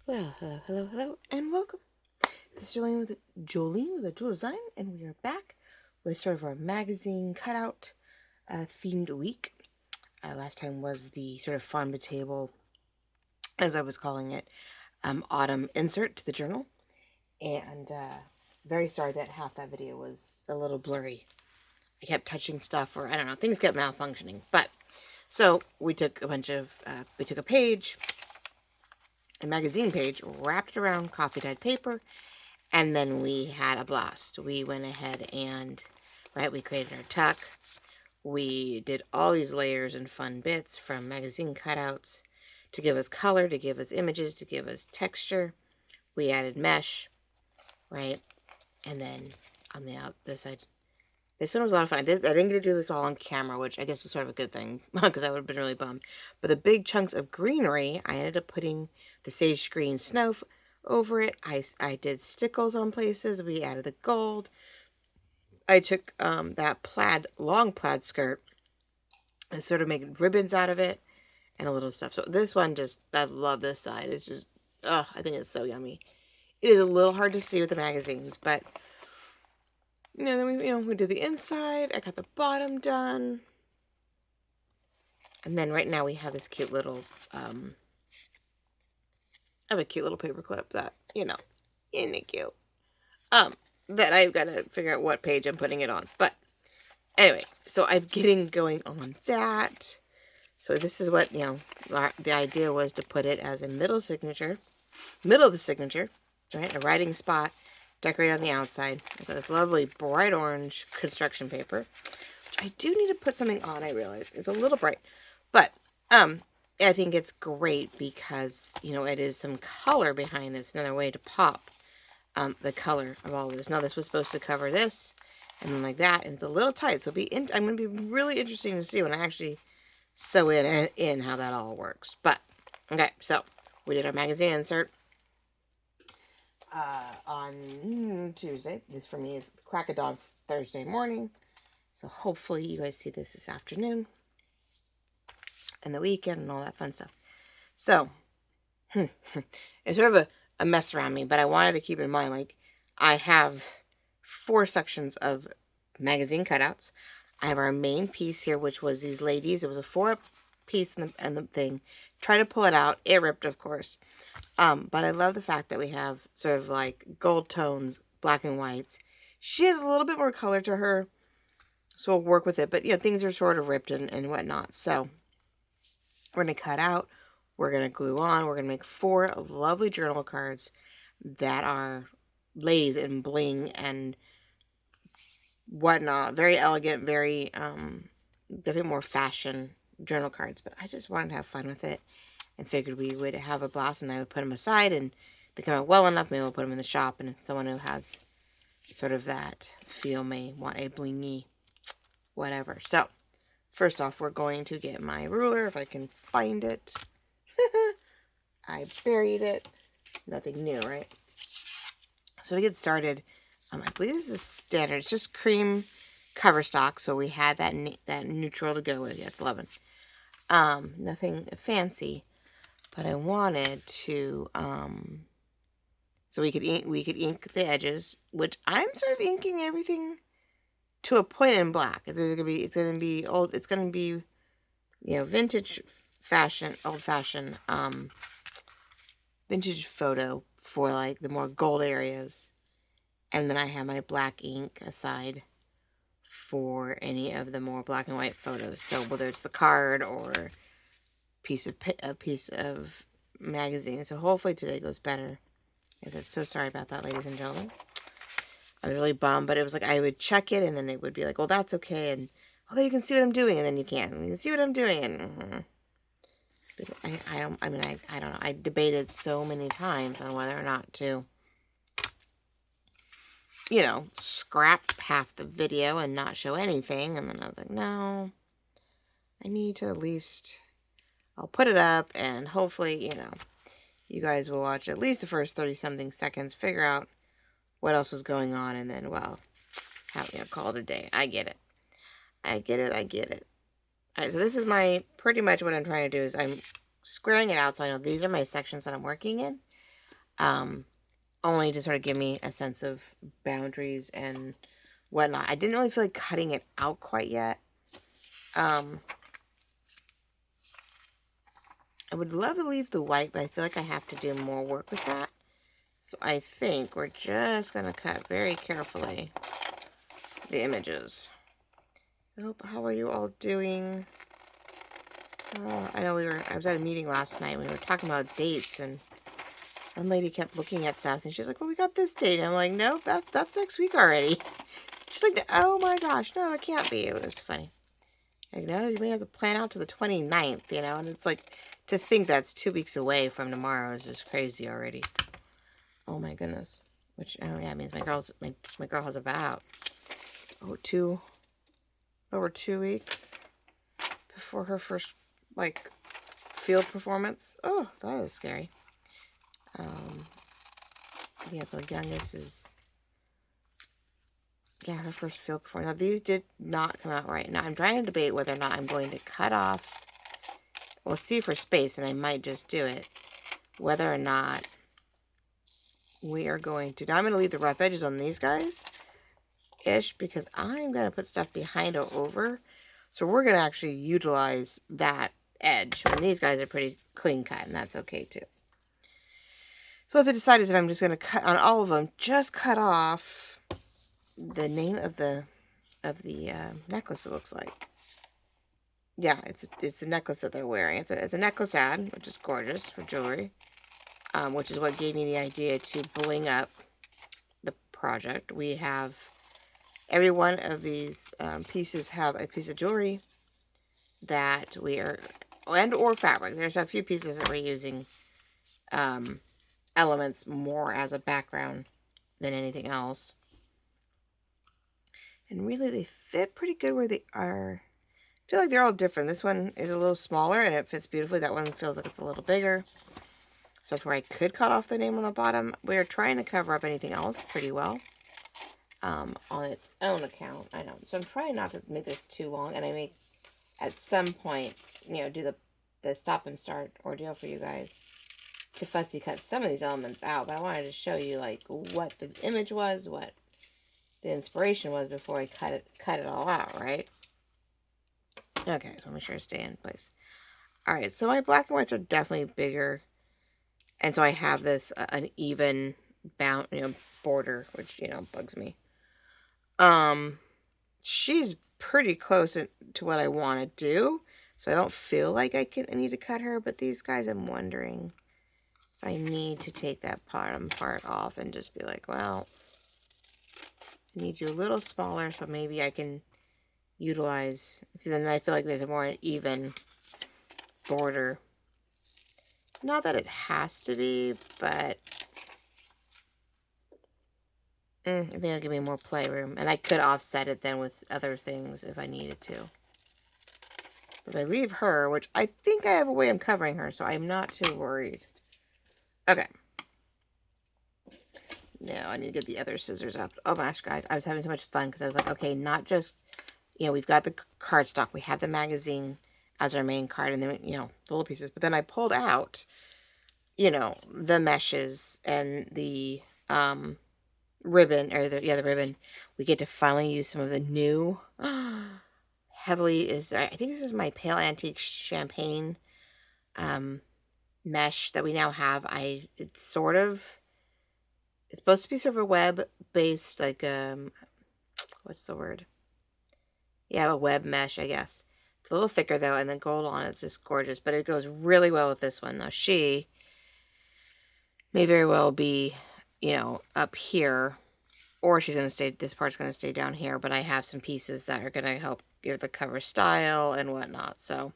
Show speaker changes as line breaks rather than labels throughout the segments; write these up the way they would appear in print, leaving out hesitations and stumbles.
Well, hello, and welcome. This is Jolene with a Jewel Design, and we are back with sort of our magazine cutout themed week. Last time was the sort of farm to table, as I was calling it, autumn insert to the journal, and very sorry that half that video was a little blurry. I kept touching stuff, or I don't know, things kept malfunctioning. But so we took a page, a magazine page, wrapped it around coffee dyed paper. And then we had a blast. We went ahead and, we created our tuck. We did all these layers and fun bits from magazine cutouts to give us color, to give us images, to give us texture. We added mesh, right? And then on this side, this one was a lot of fun. I didn't get to do this all on camera, which I guess was sort of a good thing because I would have been really bummed. But the big chunks of greenery, I ended up putting the sage green snow over it. I did stickles on places. We added the gold. I took that long plaid skirt and sort of made ribbons out of it and a little stuff. So this one I love this side. It's just, I think it's so yummy. It is a little hard to see with the magazines, but then we do the inside. I got the bottom done. And then right now we have this cute little, I have a cute little paper clip that, isn't it cute? That I've got to figure out what page I'm putting it on. But anyway, so I'm getting going on that. So this is what, the idea was to put it as a middle of the signature, right? A writing spot, decorate on the outside. I've got this lovely bright orange construction paper, which I do need to put something on, I realize. It's a little bright. But, I think it's great because, it is some color behind this. Another way to pop the color of all of this. Now, this was supposed to cover this, and then like that, and it's a little tight. So I'm going to be really interesting to see when I actually sew in how that all works. But, okay, so we did our magazine insert on Tuesday. This for me is crack of dawn Thursday morning. So hopefully you guys see this afternoon and the weekend and all that fun stuff. So, it's sort of a mess around me, but I wanted to keep in mind, like, I have 4 sections of magazine cutouts. I have our main piece here, which was these ladies. It was a 4-piece in the thing. Try to pull it out. It ripped, of course. But I love the fact that we have sort of like gold tones, black and whites. She has a little bit more color to her, so we'll work with it. But, things are sort of ripped and whatnot. So we're going to cut out. We're going to glue on. We're going to make 4 lovely journal cards that are ladies in bling and whatnot. Very elegant, very, definitely more fashion journal cards. But I just wanted to have fun with it and figured we would have a blast, and I would put them aside, and they come out well enough, maybe we'll put them in the shop, and if someone who has sort of that feel may want a blingy whatever. So, first off, we're going to get my ruler, if I can find it. I buried it. Nothing new, right? So to get started, I believe this is standard. It's just cream cover stock, so we had that neutral to go with. Yeah, it's 11. Nothing fancy, but I wanted to, so we could ink the edges, which I'm sort of inking everything to a point in black. It's gonna be old. It's gonna be, vintage fashion, old fashioned, vintage photo for like the more gold areas, and then I have my black ink aside for any of the more black and white photos. So whether it's the card or a piece of magazine. So hopefully today goes better. I'm so sorry about that, ladies and gentlemen. I was really bummed, but it was like I would check it, and then it would be like, well, that's okay, and although you can see what I'm doing, and then you can't. You can see what I'm doing, and I don't know. I debated so many times on whether or not to, scrap half the video and not show anything, and then I was like, no, I need to at least, I'll put it up, and hopefully, you guys will watch at least the first 30-something seconds, figure out what else was going on, and then, well, call it a day. I get it. I get it. All right, so this is pretty much what I'm trying to do is I'm squaring it out so I know these are my sections that I'm working in. Only to sort of give me a sense of boundaries and whatnot. I didn't really feel like cutting it out quite yet. I would love to leave the white, but I feel like I have to do more work with that. So I think we're just going to cut very carefully the images. How are you all doing? I know I was at a meeting last night. We were talking about dates, and one lady kept looking at something. She's like, well, we got this date. And I'm like, nope, that's next week already. She's like, oh my gosh, no, it can't be. It was funny. Like, no, you may have to plan out to the 29th, you know? And it's like, to think that's 2 weeks away from tomorrow is just crazy already. Oh my goodness. Which, oh yeah, means my girl has about, over 2 weeks before her first, like, field performance. Oh, that is scary. Yeah, the youngest is, yeah, her first field performance. Now, these did not come out right. Now, I'm trying to debate whether or not I'm going to cut off. We'll see for space, and I might just do it. Whether or not we are going to... Now, I'm going to leave the rough edges on these guys-ish, because I'm going to put stuff behind or over. So we're going to actually utilize that edge. And these guys are pretty clean cut, and that's okay, too. So what I decided is if I'm just going to cut on all of them, just cut off the name of the necklace, it looks like. Yeah, it's the necklace that they're wearing. It's a necklace ad, which is gorgeous for jewelry, which is what gave me the idea to bling up the project. We have every one of these pieces have a piece of jewelry that we are, or fabric. There's a few pieces that we're using elements more as a background than anything else. And really, they fit pretty good where they are. I feel like they're all different. This one is a little smaller and it fits beautifully. That one feels like it's a little bigger. So that's where I could cut off the name on the bottom. We are trying to cover up anything else pretty well on its own account. I know. So I'm trying not to make this too long. And I may, at some point, you know, do the stop and start ordeal for you guys to fussy cut some of these elements out. But I wanted to show you, like, what the image was, what the inspiration was before I cut it all out, right? Okay, so make sure to stay in place. Alright, so my black and whites are definitely bigger. And so I have this an even border, which, bugs me. She's pretty close to what I want to do. So I don't feel like I need to cut her, but these guys, I'm wondering if I need to take that part off and just be like, well, I need you a little smaller, so maybe I can utilize. See, then I feel like there's a more even border. Not that it has to be, but I think it'll give me more playroom. And I could offset it then with other things if I needed to. But if I leave her, which I think I have a way of covering her, so I'm not too worried. Okay. Now I need to get the other scissors up. Oh my gosh, guys. I was having so much fun because I was like, okay, not just, we've got the cardstock. We have the magazine as our main card, and then, the little pieces. But then I pulled out, the meshes and the ribbon, or the ribbon. We get to finally use some of the new heavily I think this is my pale antique champagne mesh that we now have. It's supposed to be sort of a web based, like what's the word? Yeah, a web mesh, I guess. It's a little thicker though, and the gold on it's just gorgeous, but it goes really well with this one. Now she may very well be, up here, or she's going to stay, this part's going to stay down here, but I have some pieces that are going to help give the cover style and whatnot. So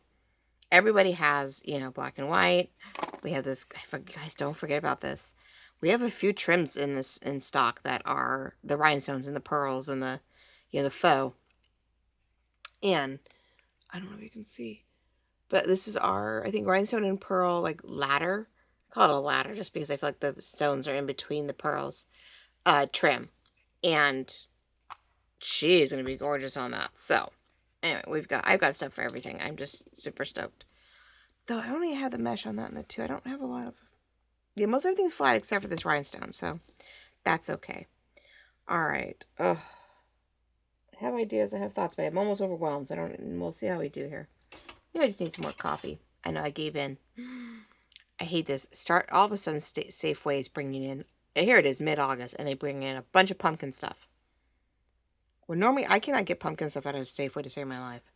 everybody has, black and white. We have this, guys, don't forget about this. We have a few trims in stock that are the rhinestones and the pearls and the, the faux. And I don't know if you can see, but this is our, I think, rhinestone and pearl, like, ladder. I call it a ladder just because I feel like the stones are in between the pearls. Trim. And she is going to be gorgeous on that. So, anyway, I've got stuff for everything. I'm just super stoked. Though I only have the mesh on that and the two. I don't have a lot of Yeah, most everything's flat except for this rhinestone, so that's okay. All right. Ugh. I have ideas, I have thoughts, but I'm almost overwhelmed. We'll see how we do here. Maybe I just need some more coffee. I know I gave in. I hate this. All of a sudden, Safeway is bringing in, here it is, mid-August, and they bring in a bunch of pumpkin stuff. Well, normally I cannot get pumpkin stuff out of Safeway to save my life.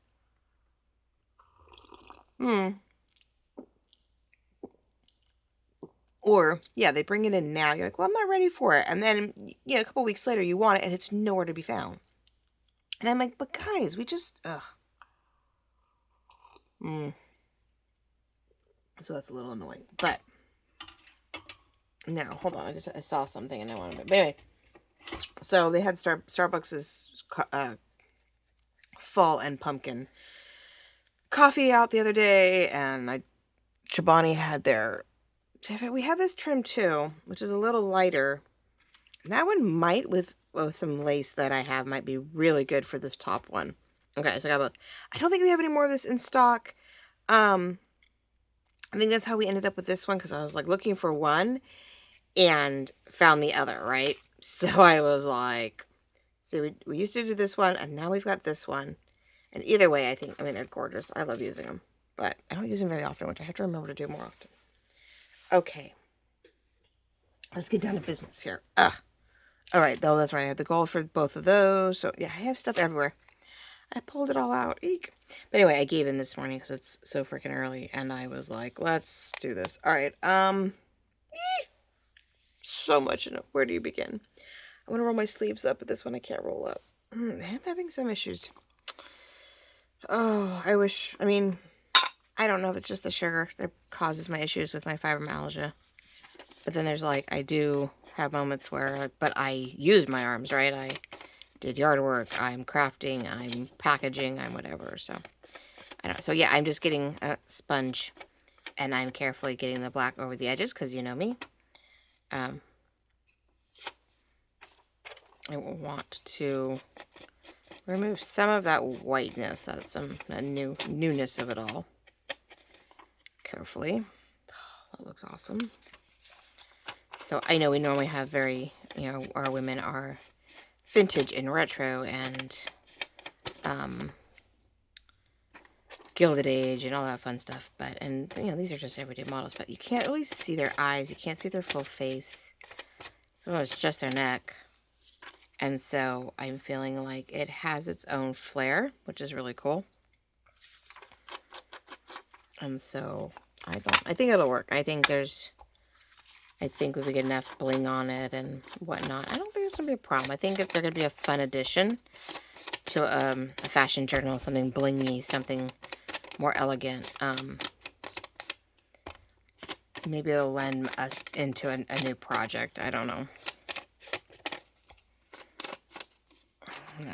Or, yeah, they bring it in now. You're like, well, I'm not ready for it. And then, a couple weeks later, you want it, and it's nowhere to be found. And I'm like, but guys, we just, ugh. So that's a little annoying. But, now, hold on. I saw something and I wanted to, but anyway. So they had Starbucks' fall and pumpkin coffee out the other day, and Chobani had their, we have this trim too, which is a little lighter. That one might, with some lace that I have, might be really good for this top one. Okay, so I got both. I don't think we have any more of this in stock. I think that's how we ended up with this one, because I was like looking for one and found the other, right? So I was like, so we used to do this one, and now we've got this one. And either way, I mean, they're gorgeous. I love using them, but I don't use them very often, which I have to remember to do more often. Okay. Let's get down to business here. Ugh. All right, though, that's right. I have the gold for both of those. So, yeah, I have stuff everywhere. I pulled it all out. Eek. But anyway, I gave in this morning because it's so freaking early, and I was like, let's do this. All right. So much. Where do you begin? I want to roll my sleeves up, but this one I can't roll up. I'm having some issues. Oh, I mean, I don't know if it's just the sugar that causes my issues with my fibromyalgia. But then there's like, I do have moments where, but I use my arms, right? I did yard work, I'm crafting, I'm packaging, I'm whatever. So, I don't know. So yeah, I'm just getting a sponge, and I'm carefully getting the black over the edges, because you know me. I want to remove some of that whiteness, that's some newness of it all. Carefully. Oh, that looks awesome. So I know we normally have our women are vintage and retro and Gilded Age and all that fun stuff, and these are just everyday models, but you can't really see their eyes, you can't see their full face. So it's just their neck. And so I'm feeling like it has its own flair, which is really cool. And so I think it'll work. I think if we get enough bling on it and whatnot, I don't think it's going to be a problem. I think they're going to be a fun addition to a fashion journal, something blingy, something more elegant. Maybe it'll lend us into a new project. I don't know. No.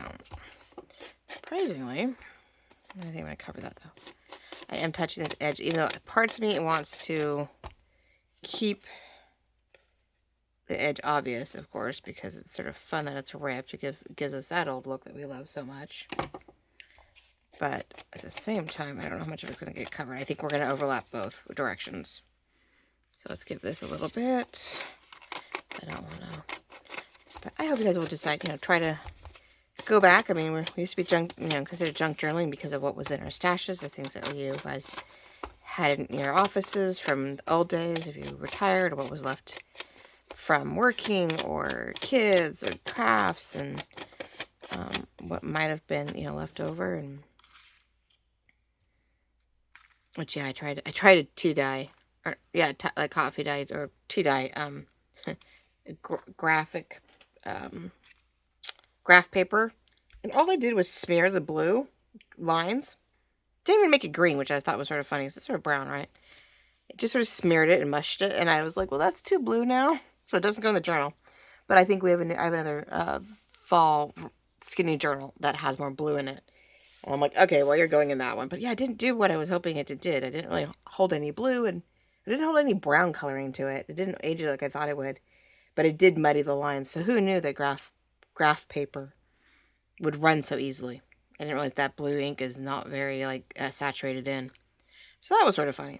Surprisingly, I think I'm going to cover that though. I am touching this edge, even though parts of me wants to keep the edge obvious, of course, because it's sort of fun that it's ripped. It gives us that old look that we love so much. But at the same time, I don't know how much of it's going to get covered. I think we're going to overlap both directions. So let's give this a little bit. I don't want to. But I hope you guys will decide, try to go back. I mean, we used to be considered junk journaling because of what was in our stashes, the things that you guys had in your offices from the old days, if you retired, or what was left from working, or kids, or crafts, and what might have been, left over. And which, yeah, I tried a tea dye, or like coffee dye or tea dye, graph paper, and all I did was smear the blue lines. Didn't even make it green, which I thought was sort of funny. It's sort of brown, right? It just sort of smeared it and mushed it, and I was like, well, that's too blue now, so it doesn't go in the journal. But I think I have another fall skinny journal that has more blue in it. And I'm like, okay, well, you're going in that one. But yeah, I didn't do what I was hoping it did. I didn't really hold any blue, and I didn't hold any brown coloring to it. It didn't age it like I thought it would, but it did muddy the lines. So who knew that graph paper would run so easily? I didn't realize that blue ink is not very saturated in. So that was sort of funny.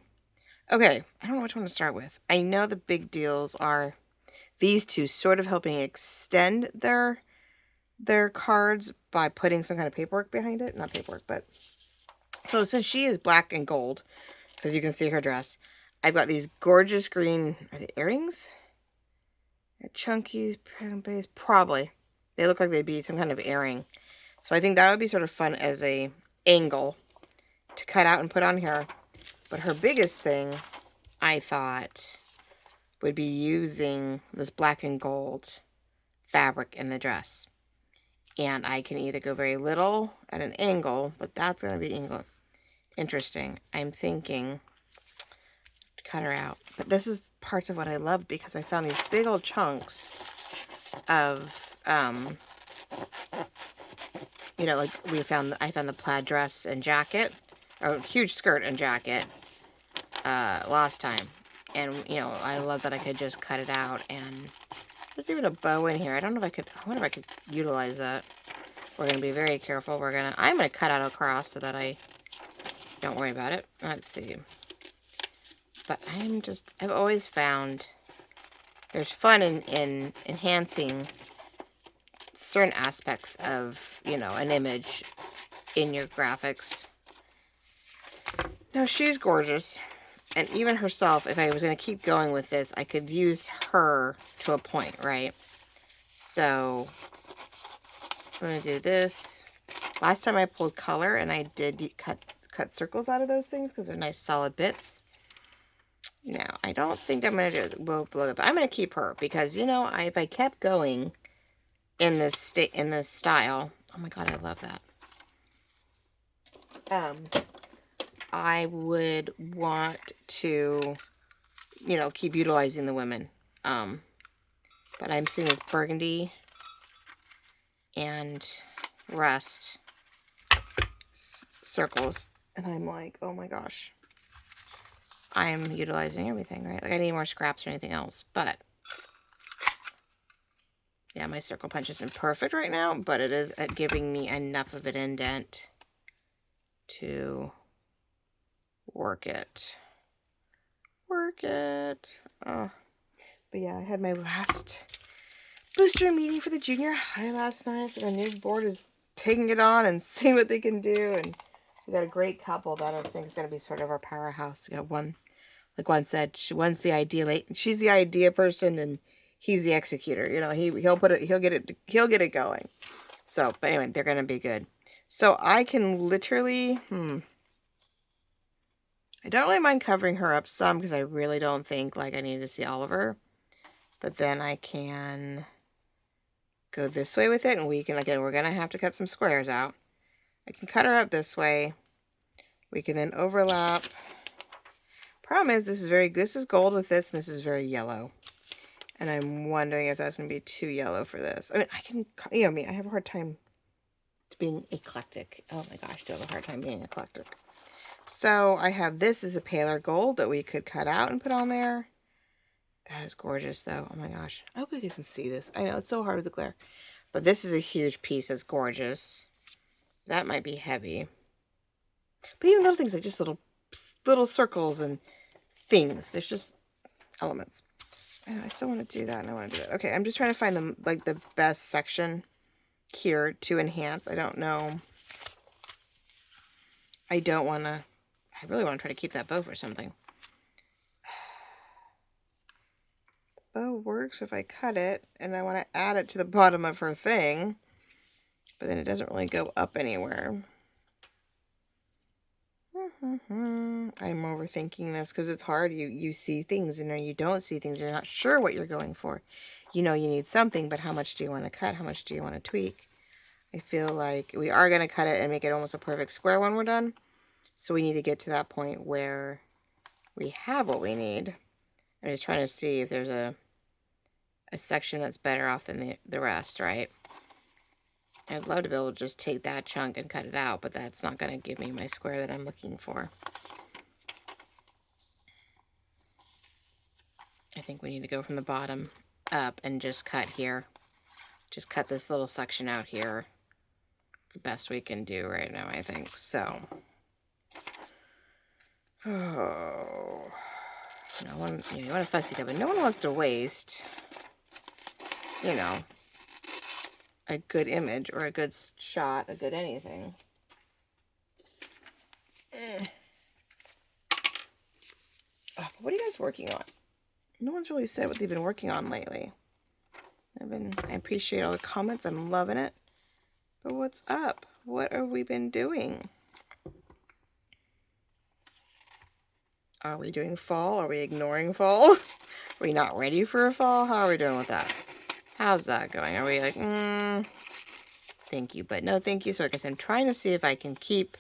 Okay, I don't know which one to start with. I know the big deals are these two sort of helping extend their cards by putting some kind of paperwork behind it. Not paperwork, but... So since she is black and gold, because you can see her dress, I've got these gorgeous green... Are they earrings? Chunky base, probably. They look like they'd be some kind of earring. So I think that would be sort of fun as a angle to cut out and put on here. But her biggest thing, I thought, would be using this black and gold fabric in the dress. And I can either go very little at an angle, but that's going to be angle. Interesting. I'm thinking to cut her out. But this is parts of what I loved because I found these big old chunks of, you know, like I found the plaid dress and jacket, or huge skirt and jacket, last time. And, you know, I love that I could just cut it out. And there's even a bow in here. I don't know if I could, I wonder if I could utilize that. We're going to be very careful. I'm going to cut out across so that I don't worry about it. Let's see. But I've always found there's fun in enhancing certain aspects of, you know, an image in your graphics. Now, she's gorgeous. And even herself, if I was going to keep going with this, I could use her to a point, right? So, I'm going to do this. Last time I pulled color, and I did cut circles out of those things because they're nice solid bits. Now, I don't think I'm going to do it. But I'm going to keep her because, you know, if I kept going in this style, oh my god, I love that. I would want to, you know, keep utilizing the women. But I'm seeing this burgundy and rust circles, and I'm like, oh my gosh, I'm utilizing everything, right? Like, I need more scraps or anything else, but yeah, my circle punch isn't perfect right now, but it is at giving me enough of an indent to work it. Oh, but yeah, I had my last booster meeting for the junior high last night, so the new board is taking it on and seeing what they can do. And we got a great couple that I think is going to be sort of our powerhouse. We got one, like one said, one's the idea, she's the idea person, and he's the executor. You know, he'll get it going. So, but anyway, they're going to be good. So I can literally, I don't really mind covering her up some because I really don't think like I need to see all of her. But then I can go this way with it, and we can, again, we're going to have to cut some squares out. I can cut her out this way. We can then overlap. Problem is, this is gold with this, and this is very yellow. And I'm wondering if that's going to be too yellow for this. I mean, you know me, I have a hard time being eclectic. Oh my gosh, I do have a hard time being eclectic. So I have this as a paler gold that we could cut out and put on there. That is gorgeous, though. Oh my gosh. I hope you guys can see this. I know, it's so hard with the glare. But this is a huge piece that's gorgeous. That might be heavy. But even little things like just little circles and things. There's just elements. I still want to do that, and I want to do that. Okay, I'm just trying to find the best section here to enhance. I don't know. I really want to try to keep that bow for something. The bow works if I cut it, and I want to add it to the bottom of her thing, but then it doesn't really go up anywhere. I'm overthinking this because it's hard. You see things, and then you don't see things. You're not sure what you're going for. You know you need something, but how much do you want to cut? How much do you want to tweak? I feel like we are going to cut it and make it almost a perfect square when we're done. So we need to get to that point where we have what we need. I'm just trying to see if there's a section that's better off than the rest, right? I'd love to be able to just take that chunk and cut it out, but that's not going to give me my square that I'm looking for. I think we need to go from the bottom up and just cut here. Just cut this little section out here. It's the best we can do right now, I think. So, oh, You want a fussy cut, but no one wants to waste, you know, a good image or a good shot, a good anything. Oh, what are you guys working on? No one's really said what they've been working on lately. I appreciate all the comments. I'm loving it. But what's up? What have we been doing? Are we doing fall? Are we ignoring fall? Are we not ready for a fall? How are we doing with that? How's that going? Are we like, thank you, but no thank you? So I guess I'm trying to see if I can keep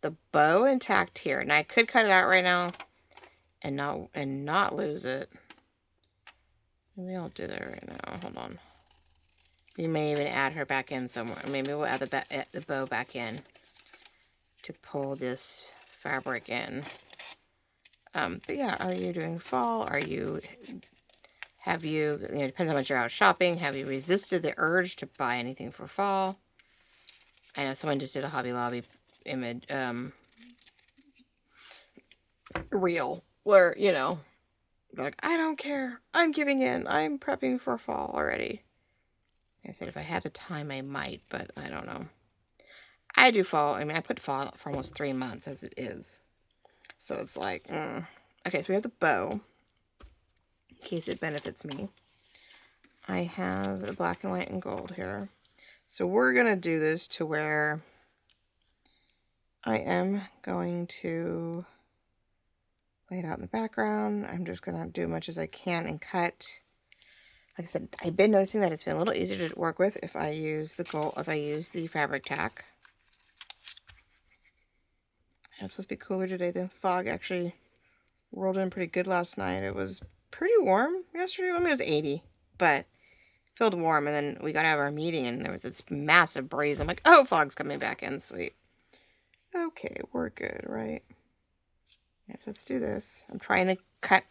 the bow intact here. And I could cut it out right now and not lose it. Maybe I'll do that right now. Hold on. We may even add her back in somewhere. Maybe we'll add the bow back in to pull this fabric in. But yeah, are you doing fall? Have you, depends how much you're out shopping. Have you resisted the urge to buy anything for fall? I know someone just did a Hobby Lobby image, reel where, like, I don't care. I'm giving in. I'm prepping for fall already. I said if I had the time, I might, but I don't know. I do fall. I mean, I put fall for almost 3 months as it is. So it's like, Okay, so we have the bow, in case it benefits me. I have the black and white and gold here. So we're going to do this to where I am going to lay it out in the background. I'm just going to do as much as I can and cut. Like I said, I've been noticing that it's been a little easier to work with if I use the gold, if I use the fabric tack. It's supposed to be cooler today. The fog actually rolled in pretty good last night. It was pretty warm yesterday. I mean, it was 80, but felt warm. And then we got out of our meeting and there was this massive breeze. I'm like, oh, fog's coming back in. Sweet. Okay, we're good, right? Yeah, let's do this. I'm trying to cut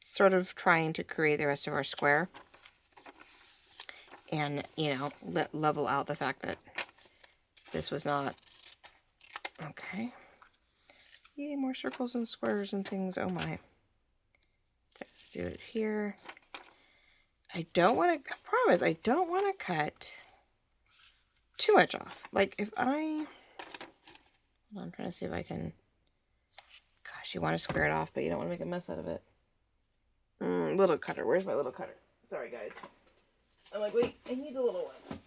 sort of trying to create the rest of our square. And, level out the fact that this was not... Okay. Yay, more circles and squares and things. Oh my. Let's do it here. I promise, I don't want to cut too much off. Like, if I'm trying to see if I can... Gosh, you want to square it off, but you don't want to make a mess out of it. Little cutter. Where's my little cutter? Sorry, guys. I'm like, wait, I need the little one.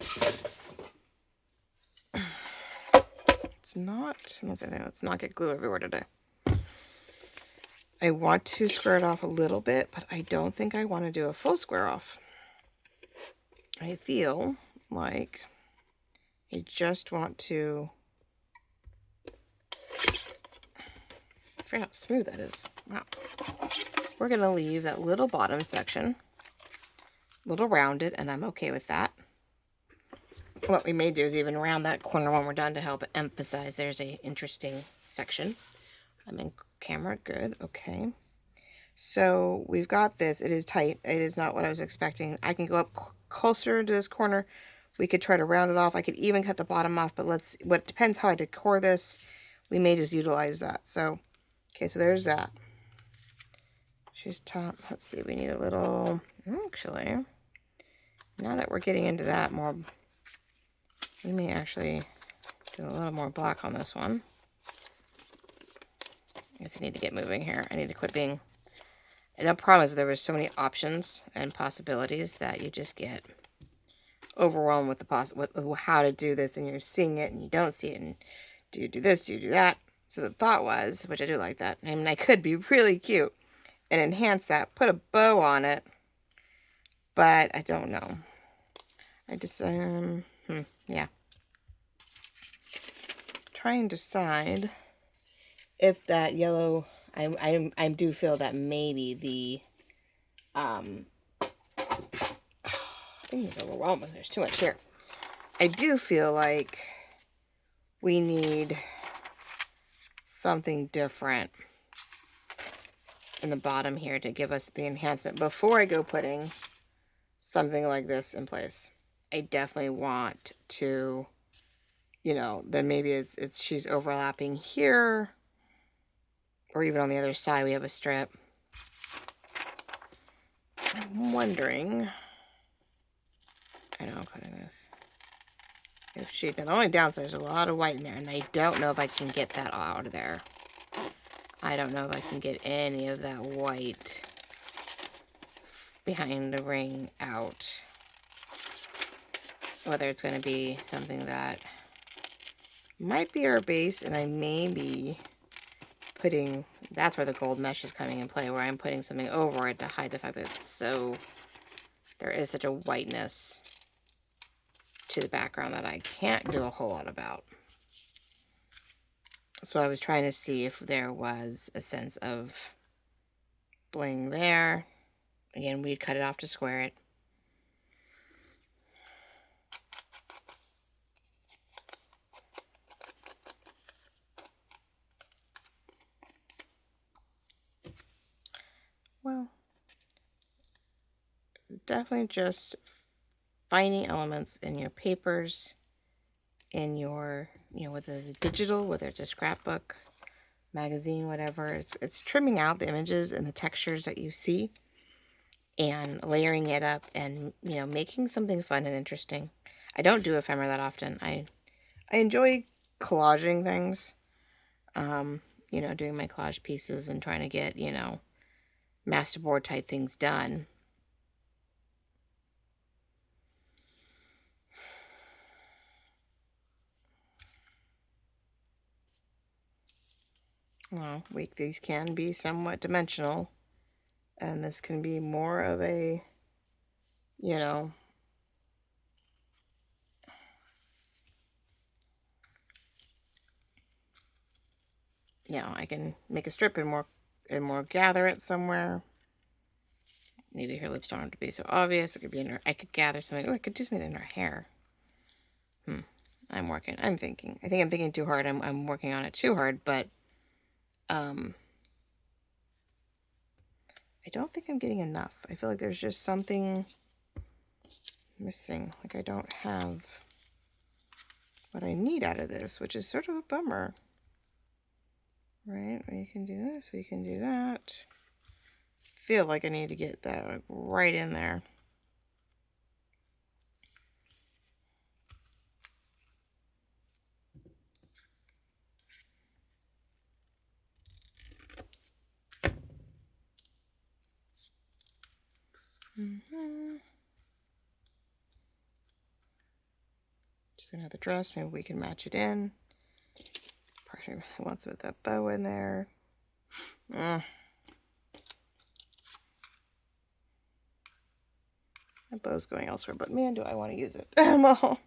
Let's not get glue everywhere today. I want to square it off a little bit, but I don't think I want to do a full square off. I feel like I just want to... I forgot how smooth that is. Wow. We're going to leave that little bottom section a little rounded, and I'm okay with that. What we may do is even round that corner when we're done to help emphasize there's a interesting section. I'm in camera. Good. Okay. So we've got this. It is tight. It is not what I was expecting. I can go up closer to this corner. We could try to round it off. I could even cut the bottom off, but what depends how I decor this. We may just utilize that. So, okay, so there's that. She's top. Let's see. We need a little, actually, now that we're getting into that more, we may actually do a little more black on this one. I guess I need to get moving here. I need to quit being... And the problem is there were so many options and possibilities that you just get overwhelmed with with how to do this, and you're seeing it and you don't see it, and do you do this, do you do that? So the thought was, which I do like that, I mean, I could be really cute and enhance that, put a bow on it, but I don't know. I just, yeah. Try and decide if that yellow... I do feel that maybe the thing is overwhelming. There's too much here. I do feel like we need something different in the bottom here to give us the enhancement before I go putting something like this in place. I definitely want to, then maybe she's overlapping here. Or even on the other side, we have a strip. I'm wondering, I know I'm cutting this. If she, the only downside is a lot of white in there, and I don't know if I can get that out of there. I don't know if I can get any of that white behind the ring out. Whether it's going to be something that might be our base, and I may be putting, that's where the gold mesh is coming in play, where I'm putting something over it to hide the fact that it's so, there is such a whiteness to the background that I can't do a whole lot about. So I was trying to see if there was a sense of bling there. Again, we'd cut it off to square it. Well, definitely just finding elements in your papers, in your, you know, whether it's digital, whether it's a scrapbook, magazine, whatever. It's trimming out the images and the textures that you see and layering it up and, you know, making something fun and interesting. I don't do ephemera that often. I enjoy collaging things, you know, doing my collage pieces and trying to get, you know, masterboard type things done. Well, these can be somewhat dimensional, and this can be more of a, you know, I can make a strip and more gather it somewhere. Maybe her lips don't have to be so obvious. It could be in her, I could gather something. Oh, I could do something in her hair. I'm working. I'm thinking. I think I'm thinking too hard. I'm working on it too hard, but I don't think I'm getting enough. I feel like there's just something missing. Like I don't have what I need out of this, which is sort of a bummer. Right? We can do this. We can do that. Feel like I need to get that like right in there. Just another dress. Maybe we can match it in. Part of me really wants to put that bow in there. My bow's going elsewhere, but man, do I want to use it. Well,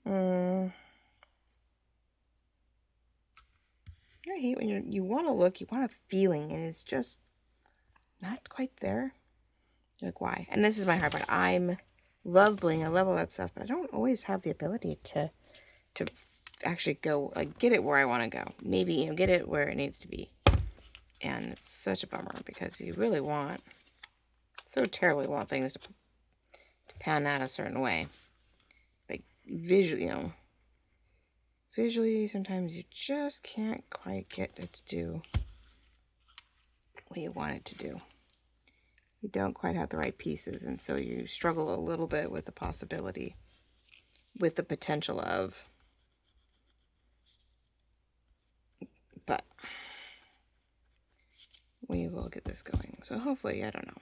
I hate when you want to look, you want a feeling, and it's just not quite there. Like, why? And this is my hard part. I'm love bling, I love all that stuff, but I don't always have the ability to actually go, like, get it where I want to go. Maybe, you know, get it where it needs to be. And it's such a bummer because you really want, so terribly want things to pan out a certain way. Like, visually, you know, visually, sometimes you just can't quite get it to do what you want it to do. You don't quite have the right pieces, and so you struggle a little bit with the possibility, with the potential of, but we will get this going. So hopefully, I don't know.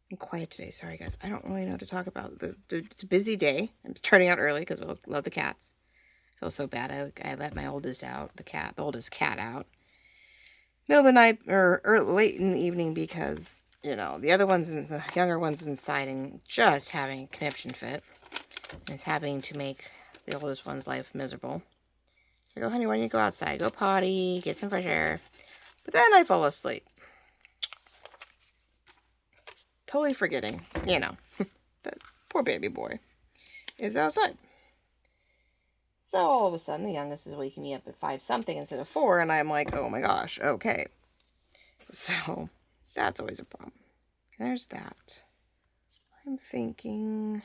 I'm quiet today. Sorry, guys. I don't really know what to talk about. It's a busy day. I'm starting out early because I love the cats. I feel so bad. I let my oldest out, the oldest cat out, middle of the night or late in the evening because, you know, the younger ones inside and just having a conniption fit. And it's having to make the oldest one's life miserable. So I go, honey, why don't you go outside? Go potty, get some fresh air. But then I fall asleep. Totally forgetting, you know, that poor baby boy is outside. So all of a sudden, the youngest is waking me up at 5 something instead of 4, and I'm like, oh my gosh, okay. So that's always a problem. There's that. I'm thinking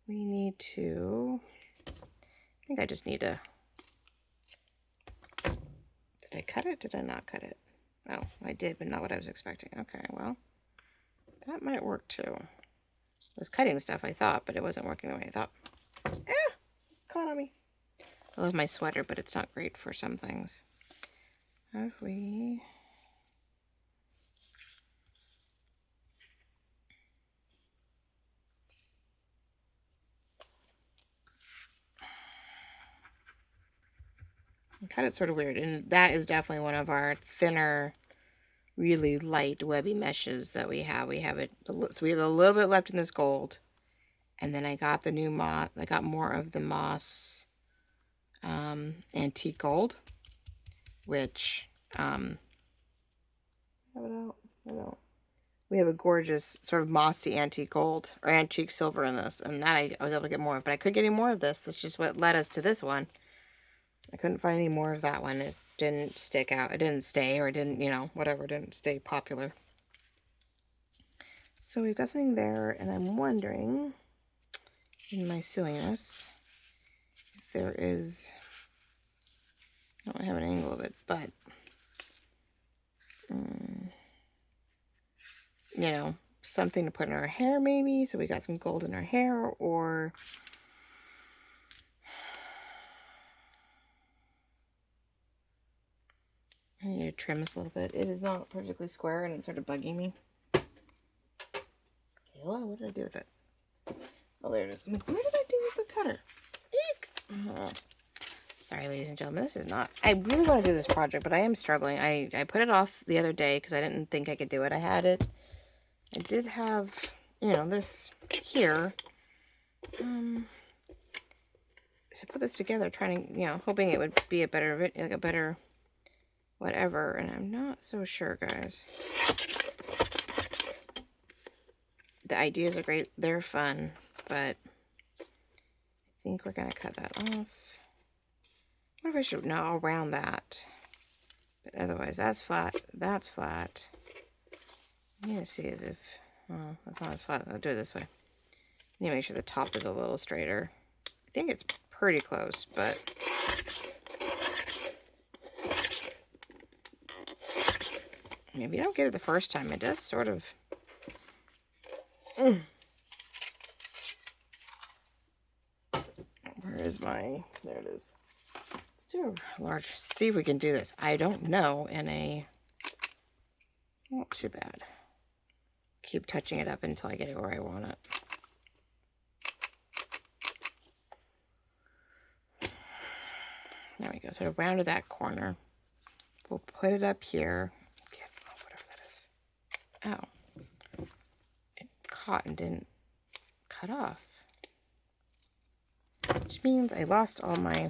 we need to, I think I just need to, did I cut it? Did I not cut it? Oh, I did, but not what I was expecting. Okay, well, That might work too. It was cutting stuff, I thought, but it wasn't working the way I thought. It's caught on me. I love my sweater, but it's not great for some things. If we... cut it sort of weird, and that is definitely one of our thinner, really light webby meshes that we have. We have it, so we have a little bit left in this gold, and then I got the new moss. I got more of the moss antique gold, which have it out. I don't. We have a gorgeous sort of mossy antique gold or antique silver in this, and that I was able to get more of, but I couldn't get any more of this. That's just what led us to this one. I couldn't find any more of that one. It didn't stick out. It didn't stay, or it didn't, you know, whatever, it didn't stay popular. So we've got something there, and I'm wondering, in my silliness, if there is, I don't have an angle of it, but, you know, something to put in our hair maybe. So we got some gold in our hair, or I need to trim this a little bit. It is not perfectly square, and it's sort of bugging me. Kayla, what did I do with it? Oh, there it is. Where did I do with the cutter? Eek! Oh. Sorry, ladies and gentlemen, this is not... I really want to do this project, but I am struggling. I put it off the other day because I didn't think I could do it. I had it. I did have, you know, this here. To put this together, trying to, you know, hoping it would be a better, like a better whatever, and I'm not so sure, guys. The ideas are great. They're fun, but I think we're going to cut that off. What if I should, no, I'll round that. But otherwise, that's flat. That's flat. I need to see as if, oh, that's not flat. I'll do it this way. I need to make sure the top is a little straighter. I think it's pretty close, but maybe you don't get it the first time. It does sort of. Where is my, there it is. Let's do a large, see if we can do this. I don't know in a, not too bad. Keep touching it up until I get it where I want it. There we go. So I rounded that corner. We'll put it up here. Whatever that is. Oh. It caught and didn't cut off. Which means I lost all my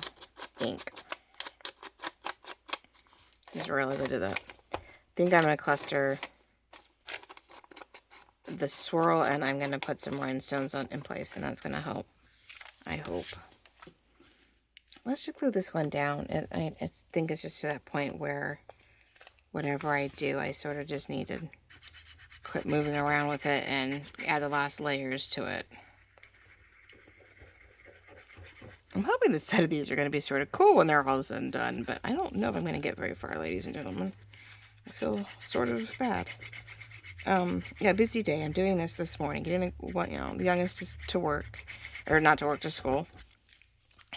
ink. I just realized I did that. I think I'm going to cluster the swirl, and I'm going to put some rhinestones in place, and that's going to help, I hope. Let's just glue this one down. I think it's just to that point where whatever I do, I sort of just need to quit moving around with it and add the last layers to it. I'm hoping the set of these are going to be sort of cool when they're all said and done, but I don't know if I'm going to get very far, ladies and gentlemen. I feel sort of bad. Yeah, busy day. I'm doing this morning, getting the youngest to work, or not to work, to school.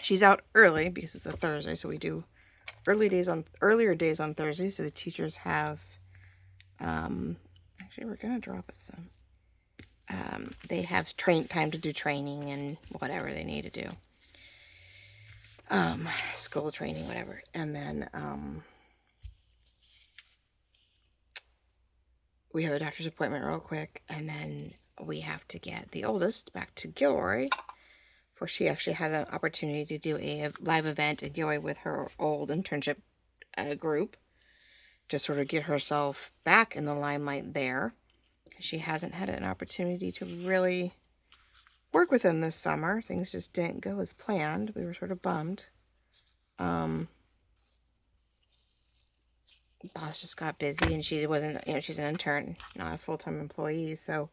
She's out early because it's a Thursday, so we do earlier days on Thursday, so the teachers have, actually we're going to drop it some. They have time to do training and whatever they need to do. School training, whatever. And then, we have a doctor's appointment real quick, and then we have to get the oldest back to Gilroy, for she actually has an opportunity to do a live event in Gilroy with her old internship group, to sort of get herself back in the limelight there, because she hasn't had an opportunity to really work with them this summer. Things just didn't go as planned. We were sort of bummed. Boss just got busy, and she wasn't, she's an intern, not a full-time employee, so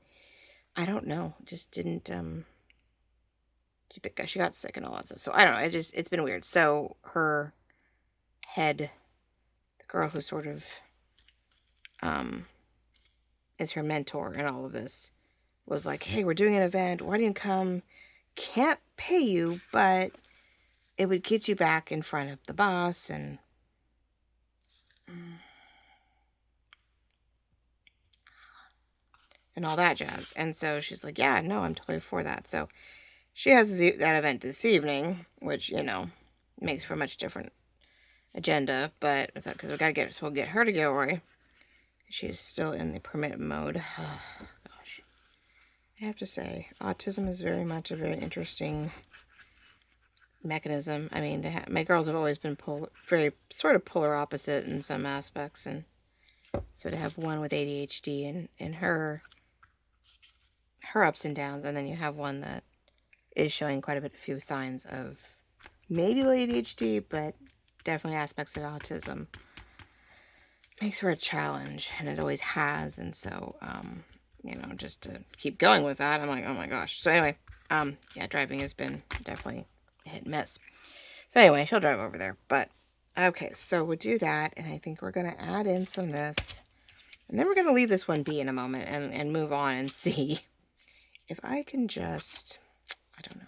I don't know, just didn't, she got sick and all that stuff, so I don't know, it's been weird. So her head, the girl who sort of, is her mentor in all of this, was like, hey, we're doing an event. Why don't you come? Can't pay you, but it would get you back in front of the boss and all that jazz. And so she's like, yeah, no, I'm totally for that. So she has that event this evening, which, you know, makes for a much different agenda, but because we got to get it, so we'll get her to Gilroy. She's still in the permit mode. Oh, gosh. I have to say, autism is very much a very interesting mechanism. I mean, my girls have always been very sort of polar opposite in some aspects, and so to have one with ADHD and her ups and downs, and then you have one that is showing quite a few signs of maybe ADHD, but definitely aspects of autism, makes for a challenge, and it always has. And so, you know, just to keep going with that, I'm like, oh my gosh. So anyway, yeah, driving has been definitely a hit and miss. So anyway, she'll drive over there. But okay, so we'll do that, and I think we're gonna add in some of this, and then we're gonna leave this one be in a moment and move on and see if I can just, I don't know.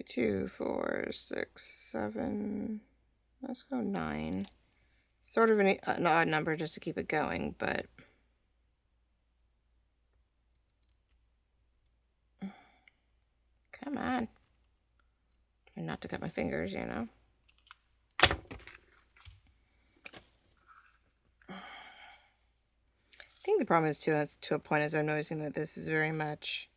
2, 4, 6, 7. Let's go 9. Sort of an odd number just to keep it going, but come on. Try not to cut my fingers, you know. I think the problem is too, that's to a point, as I'm noticing that this is very much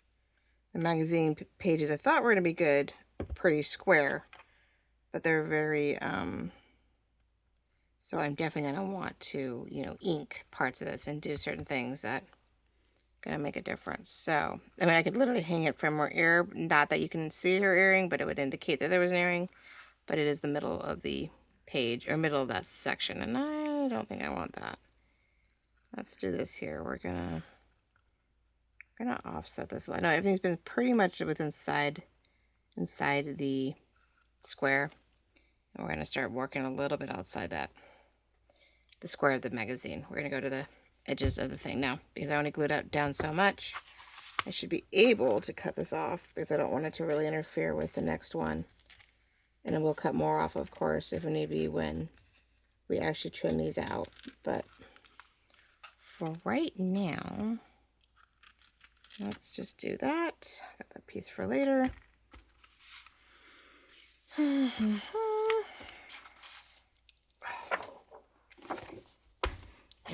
the magazine pages I thought were going to be good, pretty square, but they're very so I'm definitely going to want to, you know, ink parts of this and do certain things that are going to make a difference. So I mean, I could literally hang it from her ear, not that you can see her earring, but it would indicate that there was an earring, but it is the middle of the page, or middle of that section, and I don't think I want that. Let's do this here. We're gonna offset this. No, everything's been pretty much inside the square, and we're gonna start working a little bit outside that, the square of the magazine. We're gonna go to the edges of the thing now, because I only glued it down so much. I should be able to cut this off, because I don't want it to really interfere with the next one. And then we'll cut more off, of course, if need be, when we actually trim these out. But for right now, let's just do that. Got that piece for later. And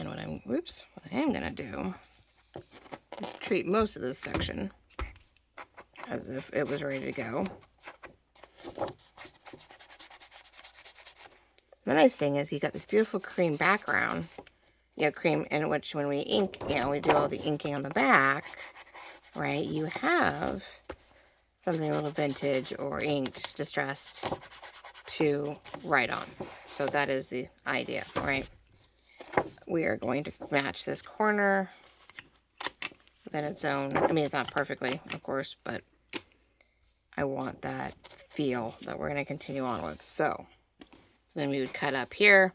what I am gonna do is treat most of this section as if it was ready to go. The nice thing is you got this beautiful cream background, you know, cream in which when we ink, you know, we do all the inking on the back, right? You have something a little vintage or inked, distressed to write on. So that is the idea, right? We are going to match this corner within its own. I mean, it's not perfectly, of course, but I want that feel that we're going to continue on with. So then we would cut up here.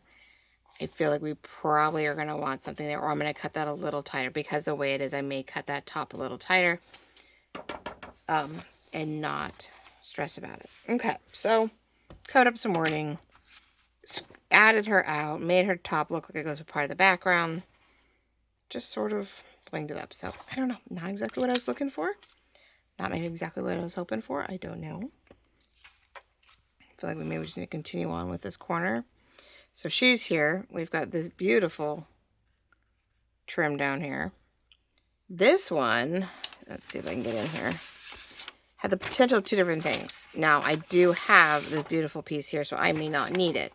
I feel like we probably are going to want something there, or I'm going to cut that a little tighter, because the way it is, I may cut that top a little tighter and not stress about it. Okay, so cut up some wording, added her out, made her top look like it goes with part of the background, just sort of blinged it up. So I don't know, not exactly what I was looking for, not maybe exactly what I was hoping for, I don't know. I feel like we maybe just need to continue on with this corner. So she's here. We've got this beautiful trim down here. This one, let's see if I can get in here, had the potential of two different things. Now, I do have this beautiful piece here, so I may not need it.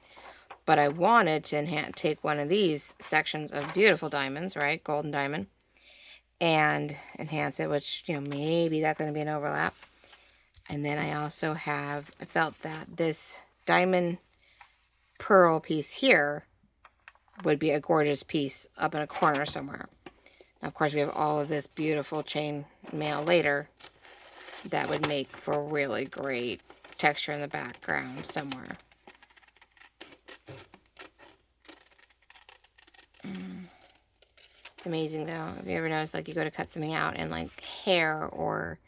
But I wanted to take one of these sections of beautiful diamonds, right, golden diamond, and enhance it, which, you know, maybe that's going to be an overlap. And then I also I felt that this diamond pearl piece here would be a gorgeous piece up in a corner somewhere. Now, of course, we have all of this beautiful chain mail later that would make for really great texture in the background somewhere. It's amazing though. Have you ever noticed, like, you go to cut something out and like hair, or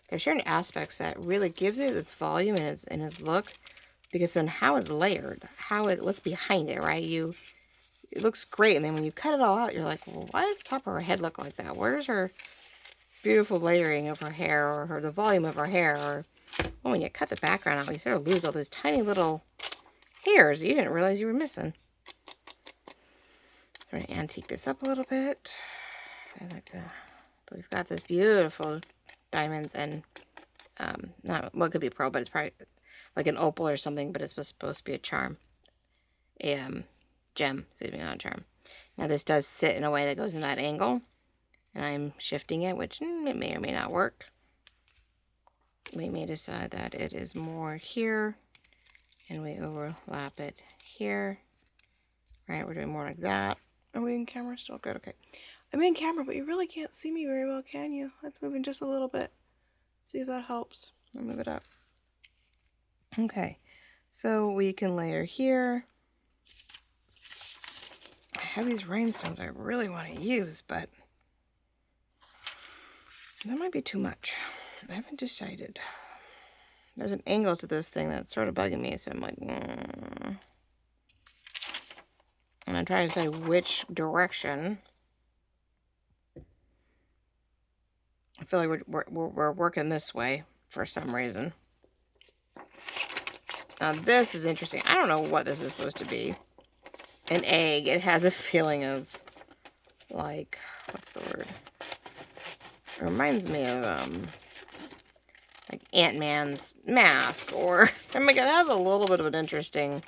there's certain aspects that really gives it its volume and its look, because then how it's layered, what's behind it, right? It looks great, and then when you cut it all out, you're like, well, why does the top of her head look like that? Where's her beautiful layering of her hair, or the volume of her hair? Or well, when you cut the background out, you sort of lose all those tiny little hairs you didn't realize you were missing. I'm gonna antique this up a little bit. But we've got this beautiful diamonds and not, well, it could be pearl, but it's probably like an opal or something, but it's supposed to be a charm. Gem, excuse me, not a charm. Now this does sit in a way that goes in that angle, and I'm shifting it, which it may or may not work. We may decide that it is more here, and we overlap it here. Right, we're doing more like that. Are we in camera still? Good, okay. I'm in camera, but you really can't see me very well, can you? Let's move in just a little bit. See if that helps. I'll move it up. Okay, so we can layer here. I have these rhinestones I really want to use, but that might be too much. I haven't decided. There's an angle to this thing that's sort of bugging me, so I'm like, And I'm trying to decide which direction. I feel like we're working this way for some reason. Now this is interesting. I don't know what this is supposed to be. An egg. It has a feeling of, like, what's the word? It reminds me of like Ant-Man's mask, or I mean, it has a little bit of an interesting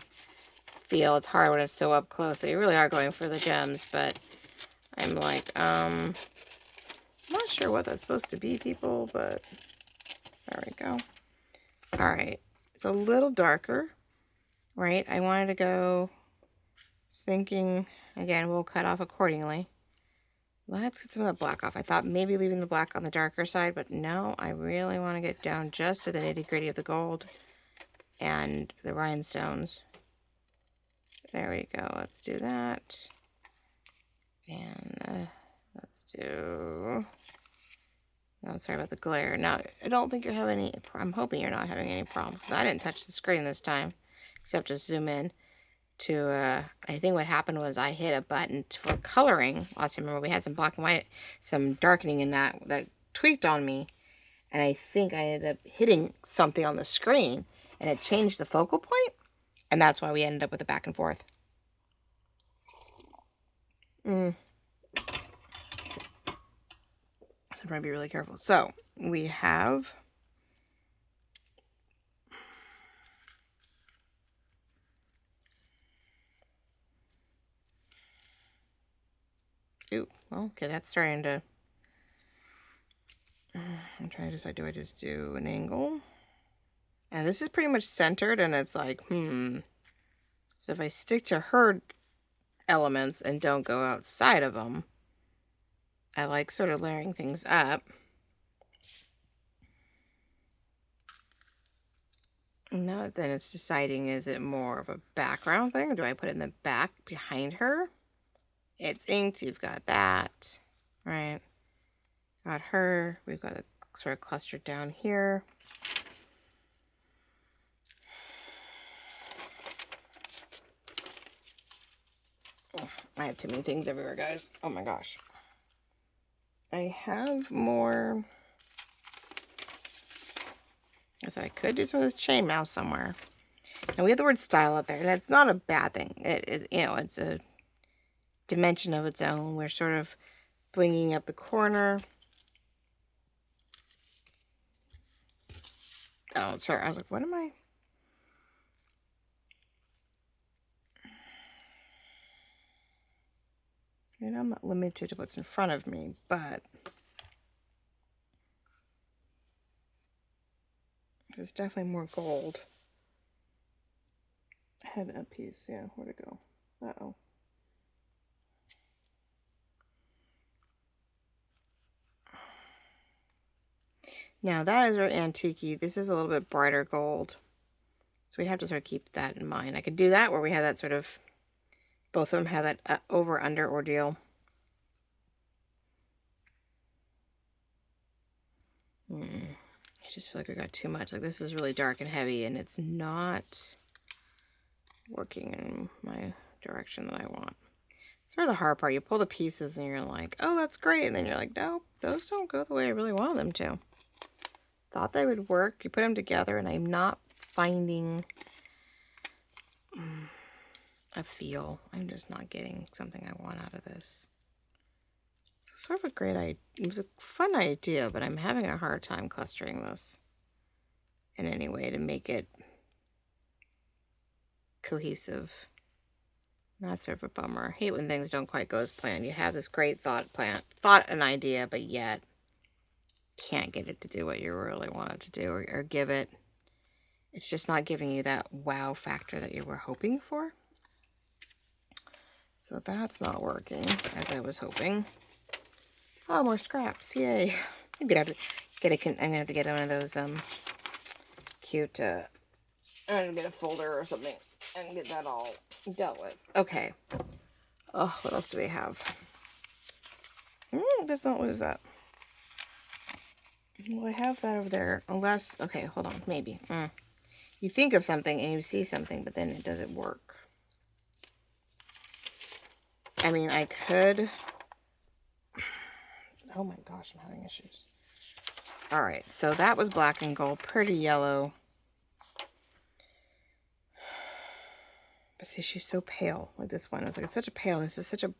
feel. It's hard when it's so up close, so you really are going for the gems, but I'm like, I'm not sure what that's supposed to be, people, but there we go. All right, it's a little darker, right? I wanted to go, just thinking, again, we'll cut off accordingly. Let's get some of the black off. I thought maybe leaving the black on the darker side, but no, I really want to get down just to the nitty-gritty of the gold and the rhinestones. There we go. Let's do that. And let's do... Oh, sorry about the glare. Now, I don't think you're having any... I'm hoping you're not having any problems. I didn't touch the screen this time, except to zoom in to... I think what happened was I hit a button for coloring. Last time, remember, we had some black and white, some darkening in that tweaked on me. And I think I ended up hitting something on the screen, and it changed the focal point. And that's why we ended up with a back and forth. So I'm trying to be really careful. So we have ooh, well, okay, that's starting to I'm trying to decide, do I just do an angle? And this is pretty much centered, and it's like, so if I stick to her elements and don't go outside of them, I like sort of layering things up. Now then it's deciding, is it more of a background thing, or do I put it in the back behind her? It's inked, you've got that, right? Got her, we've got it sort of clustered down here. Oh, I have too many things everywhere, guys. Oh my gosh. I have more. I said I could do some of this chainmail somewhere. And we have the word style up there, and that's not a bad thing. You know, it's a dimension of its own. We're sort of blinging up the corner. Oh, sorry. I was like, what am I? You know, I'm not limited to what's in front of me, but there's definitely more gold. I had that piece. Yeah, where'd it go? Uh-oh. Now that is very antique-y. This is a little bit brighter gold. So we have to sort of keep that in mind. I could do that where we have that sort of, both of them have that over-under ordeal. I just feel like I got too much. Like this is really dark and heavy and it's not working in my direction that I want. It's sort of the hard part. You pull the pieces and you're like, oh, that's great. And then you're like, no, those don't go the way I really want them to. Thought they would work. You put them together and I'm not finding a feel. I'm just not getting something I want out of this. It's sort of a great idea. It was a fun idea, but I'm having a hard time clustering this in any way to make it cohesive. That's sort of a bummer. I hate when things don't quite go as planned. You have this great thought an idea, but yet can't get it to do what you really want it to do, or give it. It's just not giving you that wow factor that you were hoping for. So that's not working as I was hoping. Oh, more scraps! Yay! I'm gonna have to get one of those cute. I'm gonna get a folder or something and get that all dealt with. Okay. Oh, what else do we have? Let's not lose that. Well, I have that over there. Unless, okay, hold on, maybe. You think of something and you see something, but then it doesn't work. I mean, I could. Oh my gosh, I'm having issues. All right, so that was black and gold, pretty yellow. But see, she's so pale, like this one. I was like, it's such a pale. This is such a.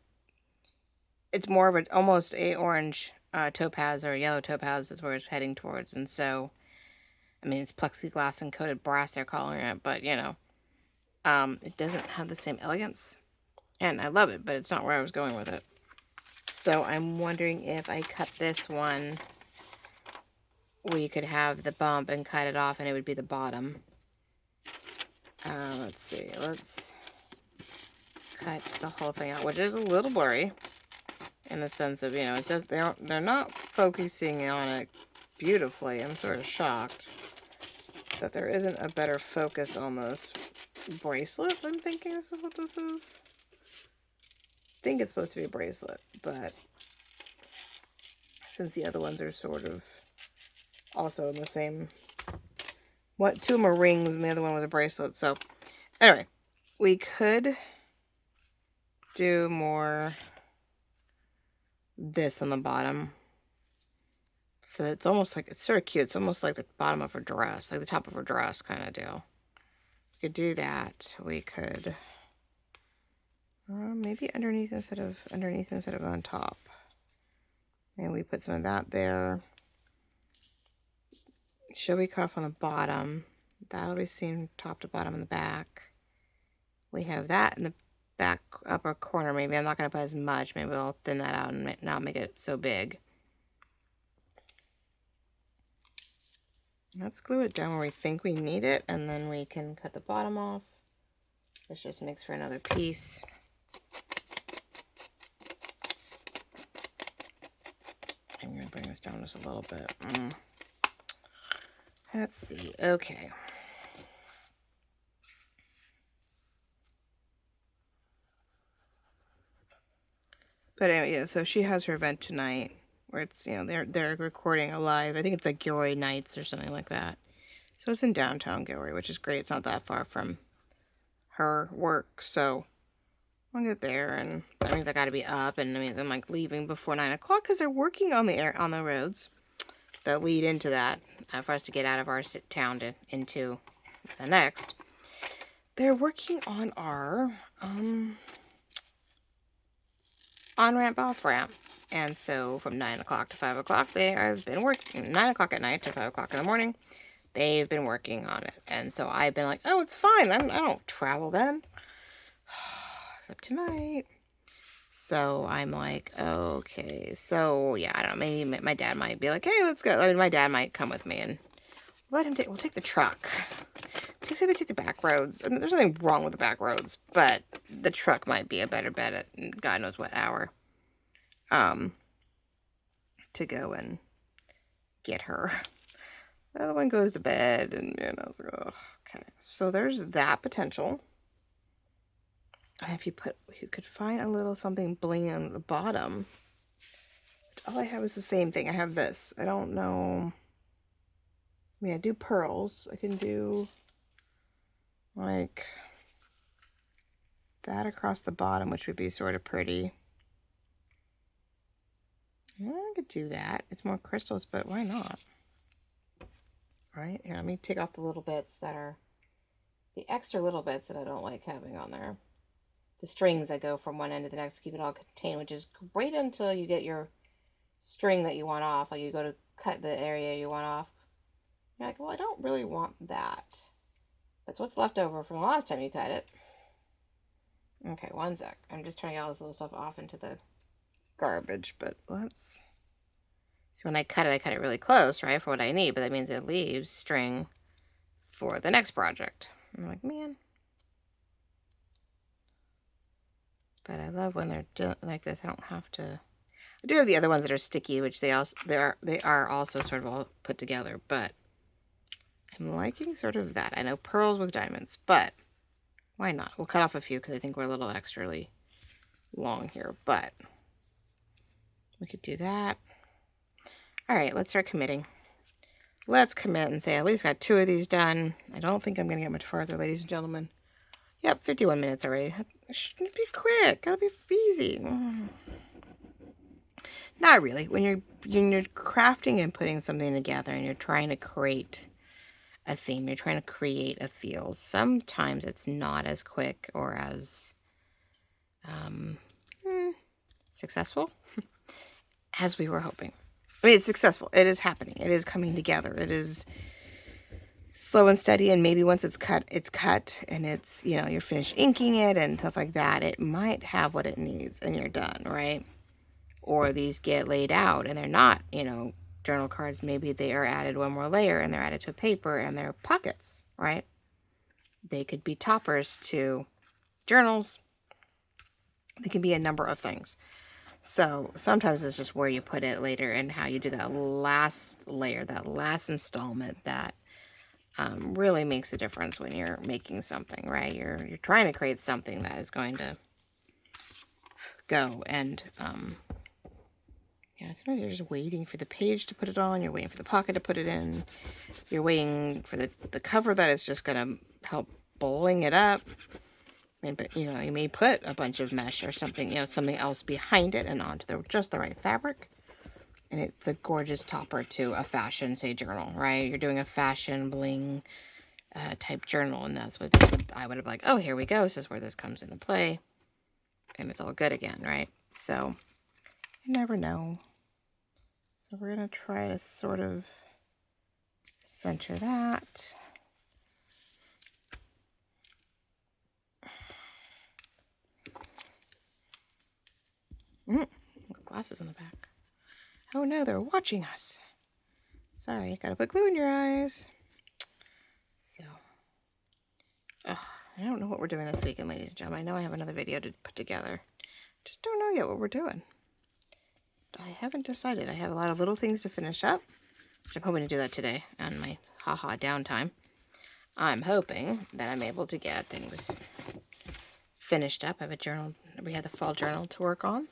It's more of almost a orange topaz or yellow topaz is where it's heading towards, and so, I mean, it's plexiglass and coated brass they're calling it, but you know, it doesn't have the same elegance, and I love it, but it's not where I was going with it. So I'm wondering if I cut this one, we could have the bump and cut it off, and it would be the bottom. Let's see. Let's cut the whole thing out, which is a little blurry in the sense of, you know, it does. They're not focusing on it beautifully. I'm sort of shocked that there isn't a better focus on this bracelet. I'm thinking this is what this is. I think it's supposed to be a bracelet, but since the other ones are sort of also in the same, two of them are rings and the other one was a bracelet. So anyway, we could do more this on the bottom. So it's almost like, it's sort of cute. It's almost like the bottom of her dress, like the top of her dress kind of deal. We could do that. We could maybe underneath instead of on top. And we put some of that there. Showy cuff on the bottom. That'll be seen top to bottom in the back. We have that in the back upper corner. Maybe I'm not going to put as much. Maybe I'll thin that out and not make it so big. Let's glue it down where we think we need it, and then we can cut the bottom off. This just makes for another piece. I'm going to bring this down just a little bit. Let's see. Okay. But anyway, yeah, so she has her event tonight where it's, you know, they're recording a live. I think it's like Gilroy Nights or something like that. So it's in downtown Gilroy, which is great. It's not that far from her work. So I'll get there, and that means I got to be up, and I mean, I'm like leaving before 9 o'clock because they're working on the roads that lead into that for us to get out of our town into the next. They're working on our on-ramp, off-ramp, and so from 9 o'clock to 5 o'clock they have been working. 9 o'clock at night to 5 o'clock in the morning, they've been working on it, and so I've been like, oh, it's fine. I don't travel then, except tonight. So I'm like, okay, so yeah, I don't know, maybe my dad might be like, hey, let's go. I mean, my dad might come with me, and we'll take the truck, because we have to take the back roads, and there's nothing wrong with the back roads, but the truck might be a better bet at God knows what hour, to go and get her. The other one goes to bed, and oh, okay. So there's that potential. And if you could find a little something bling on the bottom. All I have is the same thing. I have this. I don't know. I mean, I do pearls. I can do like that across the bottom, which would be sort of pretty. Yeah, I could do that. It's more crystals, but why not? Right? Here, let me take off the little bits that are the extra little bits that I don't like having on there. The strings that go from one end to the next, keep it all contained, which is great until you get your string that you want off. Like you go to cut the area you want off. You're like, well, I don't really want that. That's what's left over from the last time you cut it. Okay, one sec. I'm just turning all this little stuff off into the garbage, but let's... So when I cut it really close, right, for what I need, but that means it leaves string for the next project. I'm like, man. But I love when they're doing like this. I don't have to... I do have the other ones that are sticky, which they are also sort of all put together, but I'm liking sort of that. I know pearls with diamonds, but why not? We'll cut off a few because I think we're a little extra long here, but we could do that. All right, let's start committing. Let's commit and say I at least got 2 of these done. I don't think I'm going to get much farther, ladies and gentlemen. Yep, 51 minutes already. It should be quick. Gotta be easy. Not really. When you're crafting and putting something together and you're trying to create a theme, you're trying to create a feel, sometimes it's not as quick or as successful as we were hoping. I mean, it's successful. It is happening. It is coming together. It is slow and steady, and maybe once it's cut, and it's, you're finished inking it and stuff like that, it might have what it needs and you're done, right? Or these get laid out and they're not, journal cards. Maybe they are added one more layer and they're added to paper and they're pockets, right? They could be toppers to journals. They can be a number of things. So sometimes it's just where you put it later and how you do that last layer, that last installment that really makes a difference when you're making something, right? You're trying to create something that is going to go, and sometimes you're just waiting for the page to put it on, you're waiting for the pocket to put it in, you're waiting for the cover that is just going to help bling it up. But you may put a bunch of mesh or something, something else behind it and onto just the right fabric. And it's a gorgeous topper to a fashion, say, journal, right? You're doing a fashion bling type journal, and that's what I would have like, oh, here we go. This is where this comes into play. And it's all good again, right? So you never know. So we're going to try to sort of center that. There's glasses on the back. Oh no, they're watching us. Sorry, gotta put glue in your eyes. So, I don't know what we're doing this weekend, ladies and gentlemen. I know I have another video to put together. Just don't know yet what we're doing. I haven't decided. I have a lot of little things to finish up, which I'm hoping to do that today on my haha downtime. I'm hoping that I'm able to get things finished up. I have a journal. We had the fall journal to work on.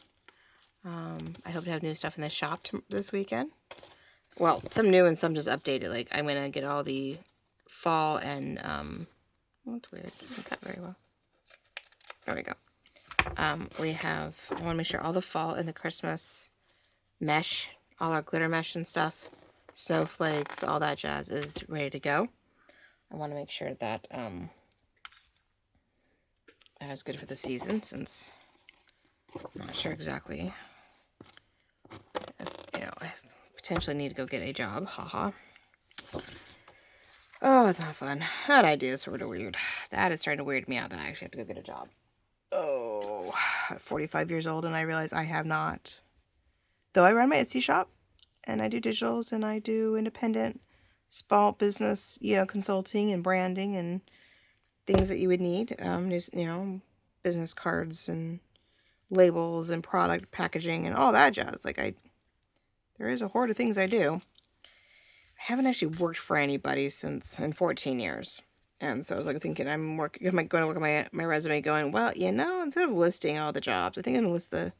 I hope to have new stuff in the shop this weekend. Well, some new and some just updated. Like, I'm going to get all the fall and, that's weird. It doesn't cut very well. There we go. I want to make sure all the fall and the Christmas mesh, all our glitter mesh and stuff, snowflakes, all that jazz is ready to go. I want to make sure that, that is good for the season, since I'm not sure exactly. I potentially need to go get a job. Haha. Oh, it's not fun. That idea is sort of weird. That is starting to weird me out that I actually have to go get a job. Oh, at 45 years old, and I realize I have not. Though I run my Etsy shop, and I do digitals, and I do independent small business, consulting and branding and things that you would need. Business cards and labels and product packaging and all that jazz. Like, there is a horde of things I do. haven't actually worked for anybody in 14 years. And so I was like thinking, I'm going to look at my resume going, well, instead of listing all the jobs, I think I'm going to list the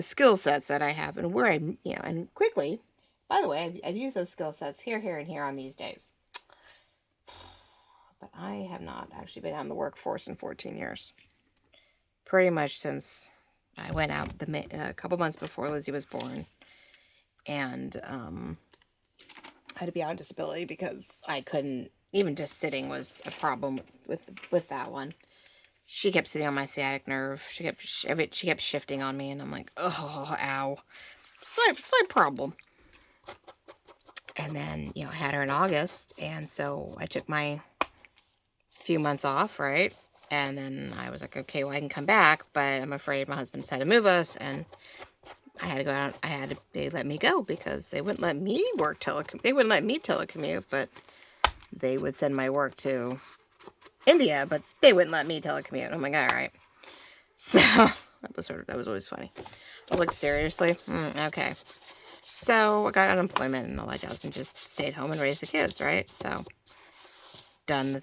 skill sets that I have and where and quickly, by the way, I've used those skill sets here, and here on these days. But I have not actually been out in the workforce in 14 years. Pretty much since I went out a couple months before Lizzie was born. And I had to be on disability because I couldn't, even just sitting was a problem with that one. She kept sitting on my sciatic nerve. She kept shifting on me, and I'm like, oh, ow. Slight problem. And then, I had her in August, and so I took my few months off, right? And then I was like, okay, well, I can come back, but I'm afraid my husband decided to move us, and I had to go out. They let me go because they wouldn't let me they wouldn't let me telecommute, but they would send my work to India, but they wouldn't let me telecommute. I'm like, all right. So that was always funny. I was like, seriously? Okay. So I got unemployment and all that jazz and just stayed home and raised the kids, right? So done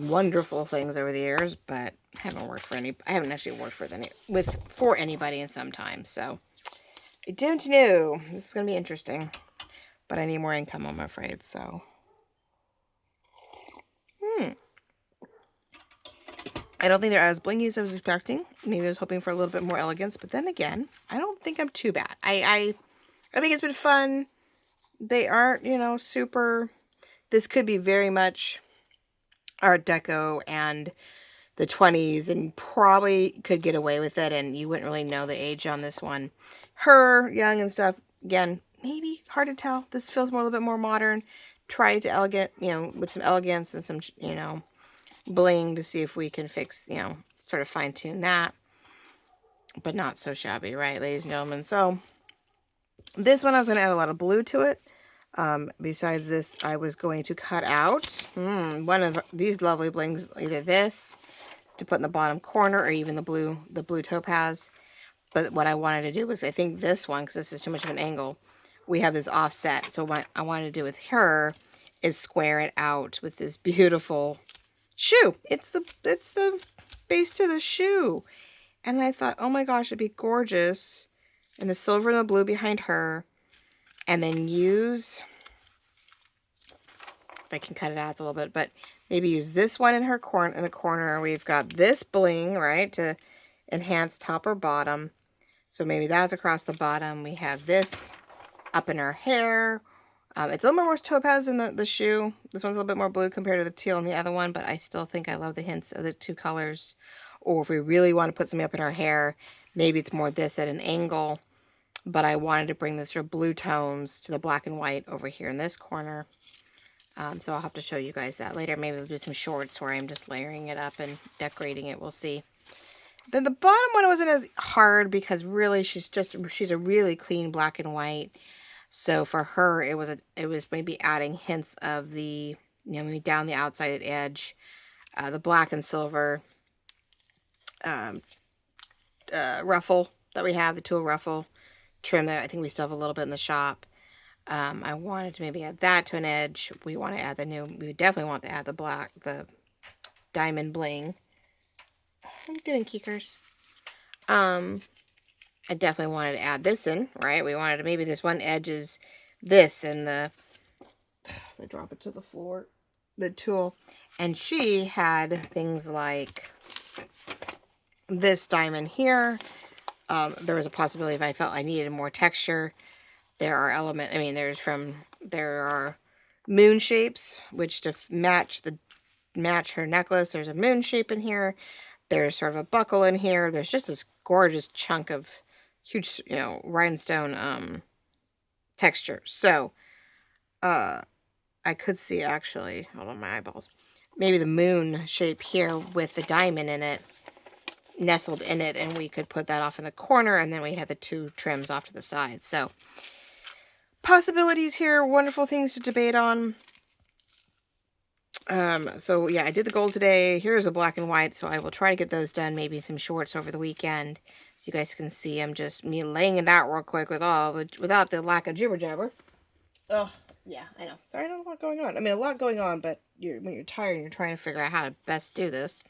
wonderful things over the years, but I haven't actually worked for anybody in some time. So I don't know. This is going to be interesting, but I need more income, I'm afraid. So, I don't think they're as blingy as I was expecting. Maybe I was hoping for a little bit more elegance, but then again, I don't think I'm too bad. I think it's been fun. They aren't, super. This could be very much Art Deco and the 20s, and probably could get away with it, and you wouldn't really know the age on this one. Her, young and stuff, again, maybe hard to tell. This feels a little bit more modern. Try to elegant, with some elegance and some, bling to see if we can fix, sort of fine tune that, but not so shabby, right, ladies and gentlemen? So this one I was going to add a lot of blue to it. Besides this, I was going to cut out one of these lovely blings, either this to put in the bottom corner or even the blue topaz. But what I wanted to do was, I think this one, because this is too much of an angle, we have this offset. So what I wanted to do with her is square it out with this beautiful shoe. It's the base to the shoe. And I thought, oh my gosh, it'd be gorgeous. And the silver and the blue behind her. And then use, if I can cut it out a little bit, but maybe use this one in the corner. We've got this bling, right, to enhance top or bottom. So maybe that's across the bottom. We have this up in her hair. It's a little more topaz in the shoe. This one's a little bit more blue compared to the teal in the other one, but I still think I love the hints of the two colors. Or if we really want to put something up in her hair, maybe it's more this at an angle. But I wanted to bring this sort of blue tones to the black and white over here in this corner. So I'll have to show you guys that later. Maybe we'll do some shorts where I'm just layering it up and decorating it. We'll see. Then the bottom one wasn't as hard because really she's a really clean black and white. So for her, it was maybe adding hints of the, maybe down the outside edge, the black and silver ruffle that we have, the tulle ruffle trim that I think we still have a little bit in the shop. I wanted to maybe add that to an edge. We want to add we definitely want to add the diamond bling. How are you doing, Keekers? I definitely wanted to add this in, right? We wanted to, maybe this one edge is this and I drop it to the floor, the tulle. And she had things like this diamond here. There was a possibility if I felt I needed more texture. There are moon shapes, which to match her necklace, there's a moon shape in here. There's sort of a buckle in here. There's just this gorgeous chunk of huge, rhinestone texture. So, I could see actually, hold on my eyeballs, maybe the moon shape here with the diamond in it, nestled in it, and we could put that off in the corner, and then we had the two trims off to the side. So possibilities here, wonderful things to debate on. So yeah, I did the gold today. Here's a black and white, so I will try to get those done, maybe some shorts over the weekend, so you guys can see. I'm just me laying it out real quick without the lack of jibber jabber. Oh, yeah, I know. Sorry, not a lot going on. I mean, a lot going on, but when you're tired and you're trying to figure out how to best do this,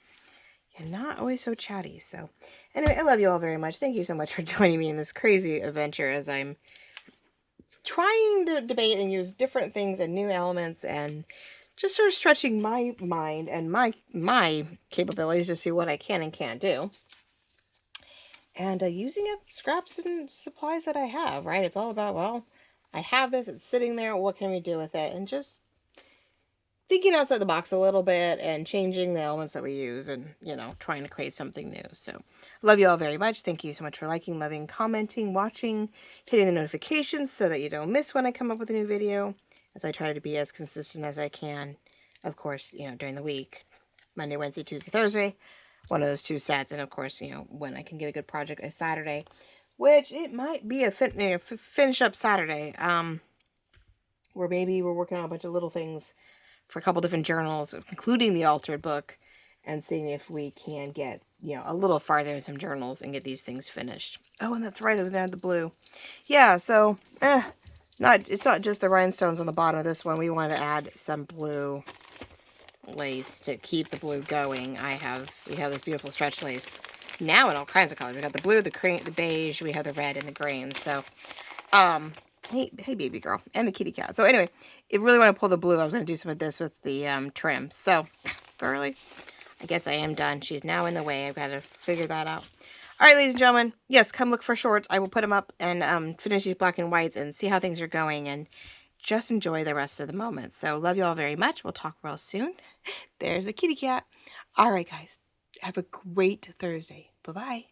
you're not always so chatty. So, anyway, I love you all very much. Thank you so much for joining me in this crazy adventure as I'm trying to debate and use different things and new elements and just sort of stretching my mind and my capabilities to see what I can and can't do. And using up scraps and supplies that I have, right? It's all about, well, I have this, it's sitting there, what can we do with it? And just thinking outside the box a little bit and changing the elements that we use and, trying to create something new. So, love you all very much. Thank you so much for liking, loving, commenting, watching, hitting the notifications so that you don't miss when I come up with a new video, as I try to be as consistent as I can, of course, during the week. Monday, Wednesday, Tuesday, Thursday, one of those 2 sets. And, of course, when I can get a good project a Saturday, which it might be a finish up Saturday, where maybe we're working on a bunch of little things for a couple different journals, including the altered book, and seeing if we can get, a little farther in some journals and get these things finished. Oh, and that's right, I was down the blue. Yeah, so, it's not just the rhinestones on the bottom of this one. We want to add some blue lace to keep the blue going. We have this beautiful stretch lace now in all kinds of colors. We got the blue, the cream, the beige, we have the red and the green. So, hey baby girl, and the kitty cat. So anyway, if you really want to pull the blue, I was going to do some of this with the trim. So, girly, I guess I am done. She's now in the way. I've got to figure that out. All right, ladies and gentlemen, yes, come look for shorts. I will put them up and finish these black and whites and see how things are going and just enjoy the rest of the moment. So, love you all very much. We'll talk real soon. There's the kitty cat. All right, guys, have a great Thursday. Bye-bye.